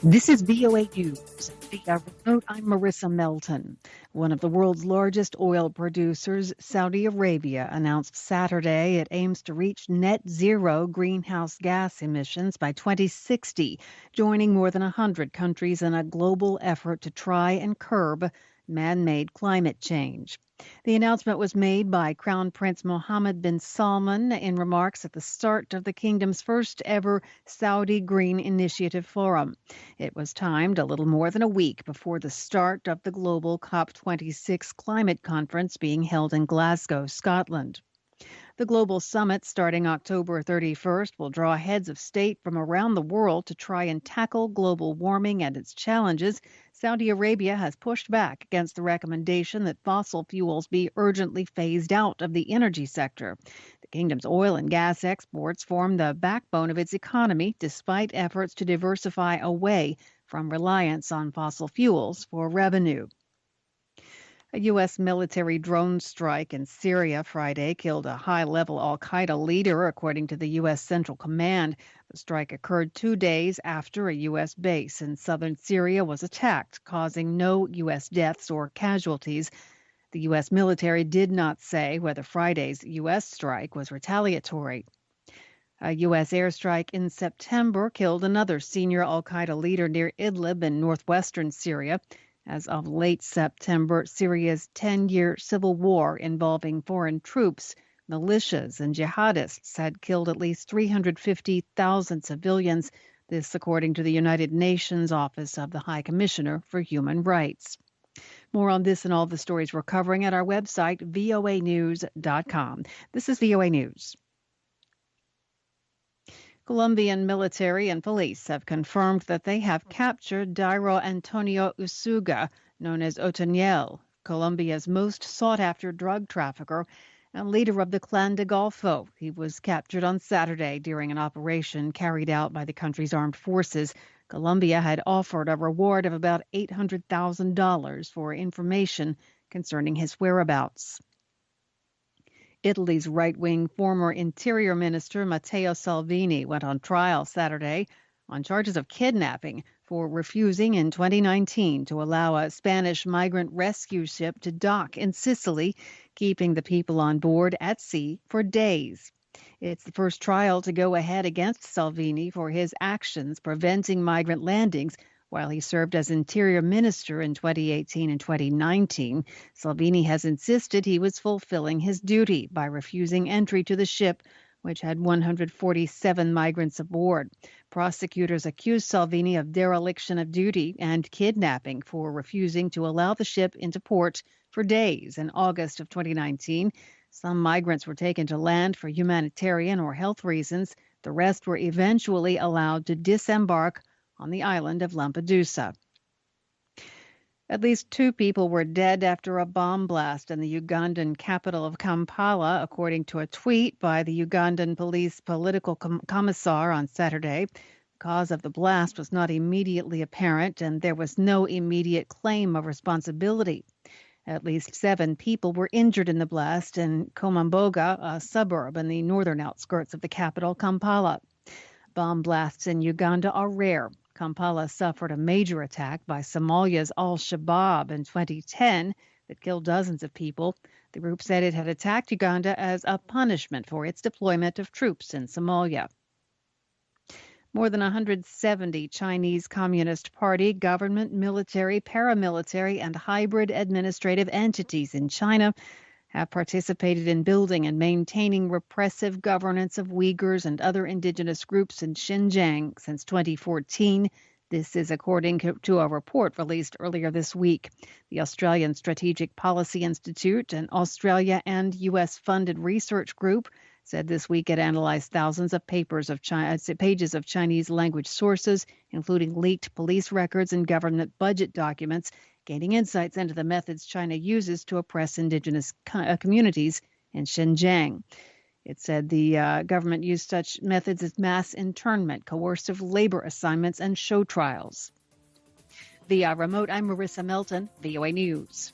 This is VOA News. Via remote, I'm Marissa Melton. One of the world's largest oil producers, Saudi Arabia, announced Saturday it aims to reach net zero greenhouse gas emissions by 2060, joining more than 100 countries in a global effort to try and curb man-made climate change. The announcement was made by Crown Prince Mohammed bin Salman in remarks at the start of the kingdom's first ever Saudi Green Initiative Forum. It was timed a little more than a week before the start of the global COP26 climate conference being held in Glasgow, Scotland. The global summit, starting October 31st, will draw heads of state from around the world to try and tackle global warming and its challenges. Saudi Arabia has pushed back against the recommendation that fossil fuels be urgently phased out of the energy sector. The kingdom's oil and gas exports form the backbone of its economy, despite efforts to diversify away from reliance on fossil fuels for revenue. A U.S. military drone strike in Syria Friday killed a high-level al-Qaeda leader, according to the U.S. Central Command. The strike occurred 2 days after a U.S. base in southern Syria was attacked, causing no U.S. deaths or casualties. The U.S. military did not say whether Friday's U.S. strike was retaliatory. A U.S. airstrike in September killed another senior al-Qaeda leader near Idlib in northwestern Syria. As of late September, Syria's 10-year civil war involving foreign troops, militias, and jihadists had killed at least 350,000 civilians, this according to the United Nations Office of the High Commissioner for Human Rights. More on this and all the stories we're covering at our website, voanews.com. This is VOA News. Colombian military and police have confirmed that they have captured Dairo Antonio Usuga, known as Otoniel, Colombia's most sought-after drug trafficker and leader of the Clan de Golfo. He was captured on Saturday during an operation carried out by the country's armed forces. Colombia had offered a reward of about $800,000 for information concerning his whereabouts. Italy's right-wing former Interior Minister Matteo Salvini went on trial Saturday on charges of kidnapping for refusing in 2019 to allow a Spanish migrant rescue ship to dock in Sicily, keeping the people on board at sea for days. It's the first trial to go ahead against Salvini for his actions preventing migrant landings while he served as Interior Minister in 2018 and 2019. Salvini has insisted he was fulfilling his duty by refusing entry to the ship, which had 147 migrants aboard. Prosecutors accused Salvini of dereliction of duty and kidnapping for refusing to allow the ship into port for days in August of 2019. Some migrants were taken to land for humanitarian or health reasons. The rest were eventually allowed to disembark on the island of Lampedusa. At least 2 people were dead after a bomb blast in the Ugandan capital of Kampala, according to a tweet by the Ugandan police political commissar on Saturday. The cause of the blast was not immediately apparent, and there was no immediate claim of responsibility. At least 7 people were injured in the blast in Komamboga, a suburb in the northern outskirts of the capital, Kampala. Bomb blasts in Uganda are rare. Kampala suffered a major attack by Somalia's al-Shabaab in 2010 that killed dozens of people. The group said it had attacked Uganda as a punishment for its deployment of troops in Somalia. More than 170 Chinese Communist Party, government, military, paramilitary, and hybrid administrative entities in China have participated in building and maintaining repressive governance of Uyghurs and other indigenous groups in Xinjiang since 2014. This is according to a report released earlier this week. The Australian Strategic Policy Institute, an Australia and U.S.-funded research group, said this week it analyzed thousands of pages of Chinese language sources, including leaked police records and government budget documents, gaining insights into the methods China uses to oppress indigenous communities in Xinjiang. It said the government used such methods as mass internment, coercive labor assignments, and show trials. Via remote, I'm Marissa Melton, VOA News.